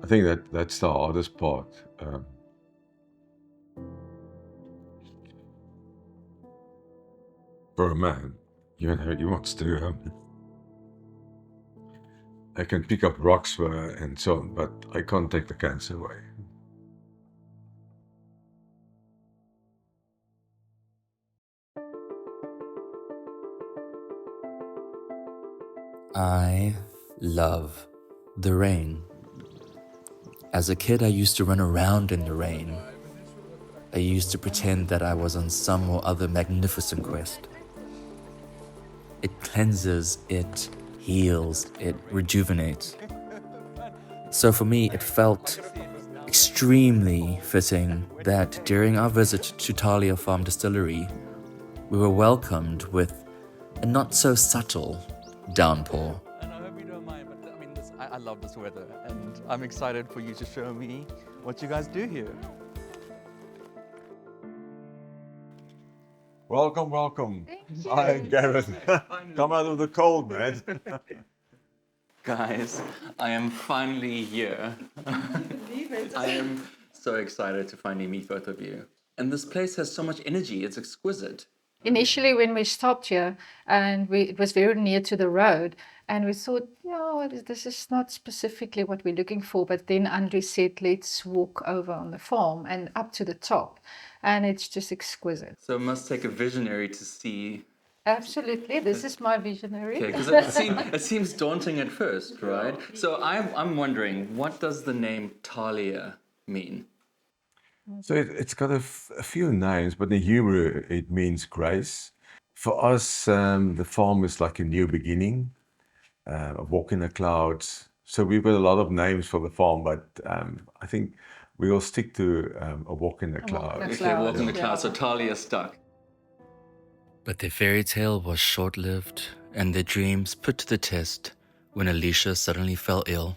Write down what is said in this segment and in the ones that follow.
I think that's the hardest part. For a man, he wants to. I can pick up rocks and so on, but I can't take the cancer away. I love the rain. As a kid, I used to run around in the rain. I used to pretend that I was on some or other magnificent quest. It cleanses, it heals, it rejuvenates. So for me, it felt extremely fitting that during our visit to Tahlia Farm Distillery, we were welcomed with a not so subtle downpour. And I hope you don't mind, but I mean, I love this weather, and I'm excited for you to show me what you guys do here. Welcome, welcome. Hi, Gareth. Come out of the cold, man. Guys, I am finally here. I am so excited to finally meet both of you. And this place has so much energy, it's exquisite. Initially, when we stopped here, and it was very near to the road, and we thought, no, this is not specifically what we're looking for. But then Andre said, let's walk over on the farm and up to the top, and it's just exquisite. So it must take a visionary to see. Absolutely, this is my visionary. Okay, because it seems daunting at first, right? So I'm wondering, what does the name Tahlia mean? So it's got a few names, but in Hebrew it means grace. For us, the farm is like a new beginning, a walk in the clouds. So we've got a lot of names for the farm, but I think we will stick to a walk in the clouds. Okay, walk in the clouds, so Tahlia stuck. But their fairy tale was short-lived, and their dreams put to the test when Alicia suddenly fell ill.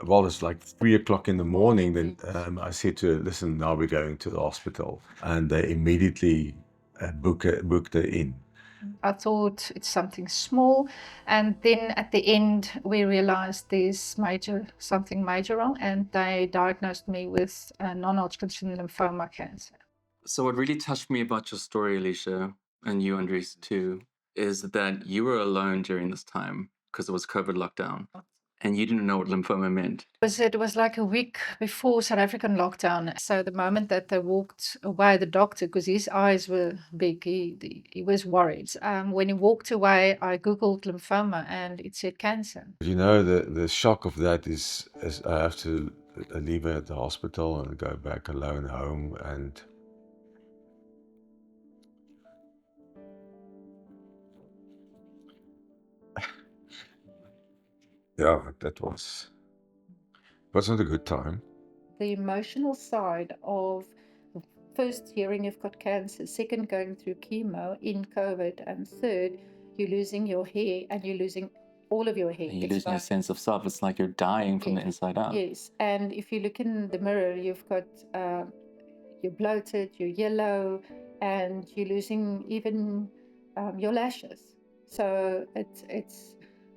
Well, it's like 3 o'clock in the morning. Then I said to her, listen, now we're going to the hospital. And they immediately booked her in. I thought it's something small, and then at the end we realized there's something major wrong, and they diagnosed me with non-Hodgkin's lymphoma cancer. So what really touched me about your story, Alicia, and you, Andres, too, is that you were alone during this time because it was COVID lockdown, and you didn't know what lymphoma meant. It was like a week before South African lockdown. So the moment that they walked away, the doctor, because his eyes were big, he was worried. When he walked away, I Googled lymphoma and it said cancer. You know, the shock of that is I have to leave her at the hospital and go back alone home. And yeah, that wasn't a good time. The emotional side of first hearing you've got cancer, second going through chemo in COVID, and third you're losing your hair and you're losing all of your hair. And you lose your sense of self. It's like you're dying from the inside out. Yes, and if you look in the mirror, you've got you're bloated, you're yellow, and you're losing even your lashes. So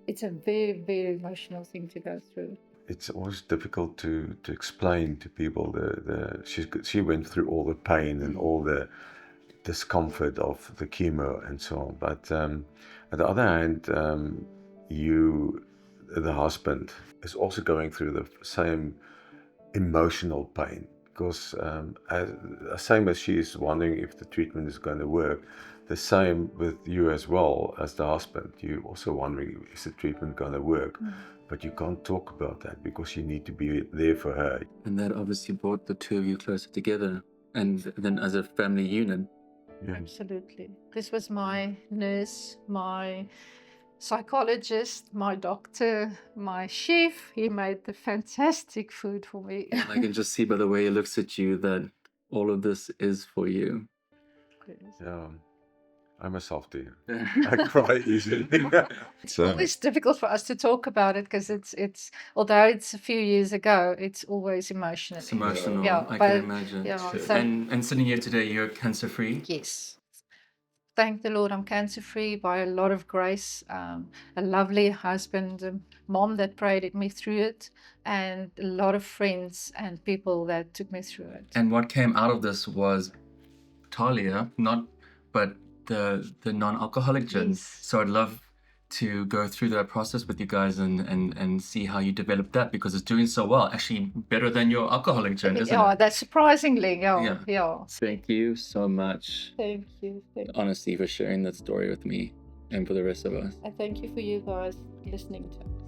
it's a very, very emotional thing to go through. It's always difficult to explain to people. She went through all the pain and all the discomfort of the chemo and so on. But on the other hand, the husband, is also going through the same emotional pain, because same as she is wondering if the treatment is going to work, the same with you as well as the husband. You're also wondering, is the treatment going to work? But you can't talk about that because you need to be there for her. And that obviously brought the two of you closer together, and then as a family unit. Yeah. Absolutely. This was my nurse, my psychologist, my doctor, my chef. He made the fantastic food for me. And I can just see by the way he looks at you that all of this is for you. Yeah. I'm a softie. I cry easily. It's always difficult for us to talk about it because it's although it's a few years ago, it's always emotional. It's emotional, Yeah, I but, can imagine. yeah, Sure. so, And sitting here today, you're cancer-free? yes. thank the Lord I'm cancer-free by a lot of grace, a lovely husband, a mom that prayed at me through it, and a lot of friends and people that took me through it. And what came out of this was Tahlia, but the non-alcoholic gin. Yes. So I'd love to go through that process with you guys and see how you developed that, because it's doing so well. Actually, better than your alcoholic gin, isn't Yeah, it? that's surprisingly, yeah. Thank you so much, Thank you. honestly, for sharing that story with me and for the rest of us. And thank you for you guys listening to it.